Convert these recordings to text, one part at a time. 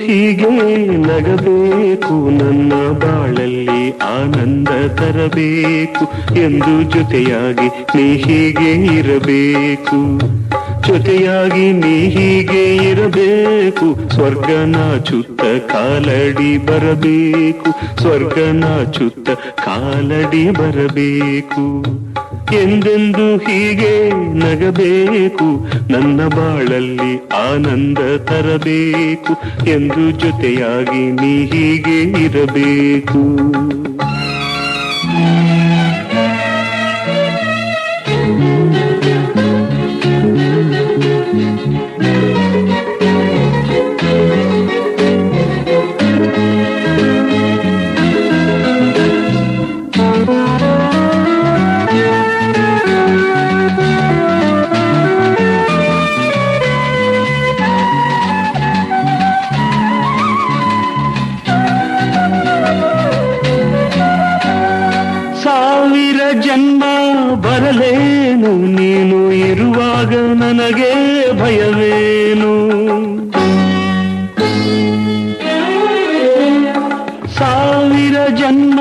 ಹೀಗೆ ನಗಬೇಕು, ನನ್ನ ಬಾಳಲ್ಲಿ ಆನಂದ ತರಬೇಕು ಎಂದು ಜೊತೆಯಾಗಿ ನೀ ಹೀಗೆ ಇರಬೇಕು. ಜೊತೆಯಾಗಿ ನೀ ಹೀಗೆ ಇರಬೇಕು, ಸ್ವರ್ಗನ ಚುತ್ತ ಕಾಲಡಿ ಬರಬೇಕು, ಸ್ವರ್ಗನ ಚುತ್ತ ಕಾಲಡಿ ಬರಬೇಕು. ಎಂದೆಂದು ಹೀಗೆ ನಗಬೇಕು, ನನ್ನ ಬಾಳಲ್ಲಿ ಆನಂದ ತರಬೇಕು ಎಂದು ಜೊತೆಯಾಗಿ ನೀ ಹೀಗೆ ಇರಬೇಕು. ಸಾವಿರ ಜನ್ಮ ಬರಲೇನು, ನೀನು ಇರುವಾಗ ನನಗೆ ಭಯವೇನು. ಸಾವಿರ ಜನ್ಮ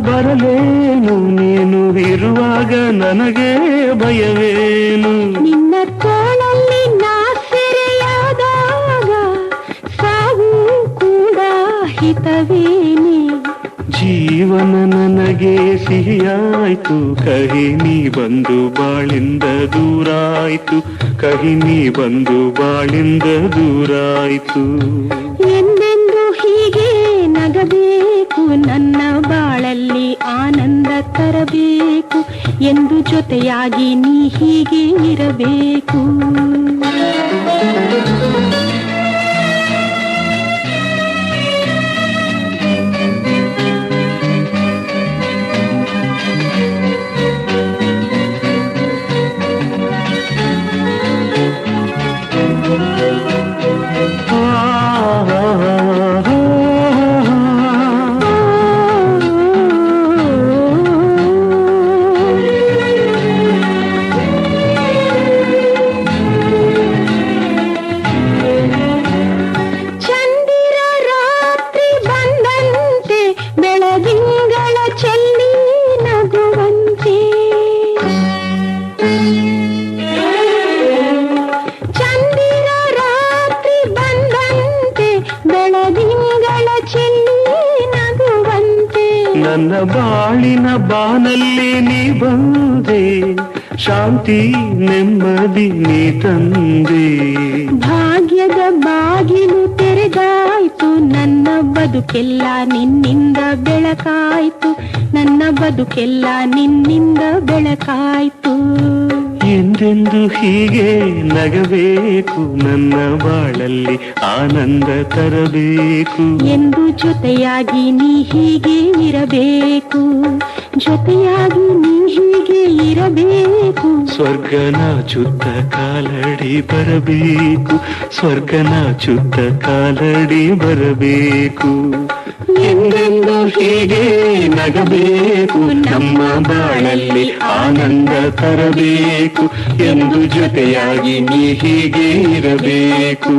ಬರಲೇನು, ನೀನು ಇರುವಾಗ ನನಗೆ ಭಯವೇನು. ನಿನ್ನ ತೋಳಲ್ಲಿ ನಾ ಸೆರೆಯಾದಾಗ ಸಾವು ಕೂಡ ಹಿತವೇನೆ. ಜೀವನ ನನಗೆ ಸಿಹಿಯಾಯ್ತು, ಕಹಿ ನೀ ಬಂದು ಬಾಳಿಂದ ದೂರಾಯ್ತು, ಕಹಿ ನೀ ಬಂದು ಬಾಳಿಂದ ದೂರಾಯ್ತು. ಎಂದೆಂದು ಹೀಗೆ ನಗಬೇಕು, ನನ್ನ ಬಾಳಲ್ಲಿ ಆನಂದ ತರಬೇಕು ಎಂದು ಜೊತೆಯಾಗಿ ನೀ ಹೀಗೆ ಇರಬೇಕು. ನನ್ನ ಬಾಳಿನ ಬಾನಲ್ಲಿ ನೀ ಬಂದೆ, ಶಾಂತಿ ನೆಮ್ಮದಿ ನೀ ತಂದೆ. ಭಾಗ್ಯದ ಬಾಗಿಲು ತೆರೆದಾಯ್ತು, ನನ್ನ ಬದುಕೆಲ್ಲ ನಿನ್ನಿಂದ ಬೆಳಕಾಯ್ತು, ನನ್ನ ಬದುಕೆಲ್ಲ ನಿನ್ನಿಂದ ಬೆಳಕಾಯ್ತು. ಎಂದೆಂದು ಹೀಗೆ ನಗಬೇಕು, ನನ್ನ ಬಾಳಲ್ಲಿ ಆನಂದ ತರಬೇಕು ಎಂದು ಜೊತೆಯಾಗಿ ನೀ ಹೀಗೆ ಇರಬೇಕು, ಜೊತೆಯಾಗಿ ನೀ ಹೀಗೆ ಇರಬೇಕು. ಸ್ವರ್ಗನ ಚುತ್ತ ಕಾಲಡಿ ಬರಬೇಕು, ಸ್ವರ್ಗನ ಚುತ್ತ ಕಾಲಡಿ ಬರಬೇಕು. ಎಂದೆಂದು ಹೀಗೆ ನಗಬೇಕು, ನಮ್ಮ ಬಾಳಲ್ಲಿ ಆನಂದ ತರಬೇಕು ಎಂದು ಜೊತೆಯಾಗಿ ನೀ ಹೀಗೆ ಇರಬೇಕು.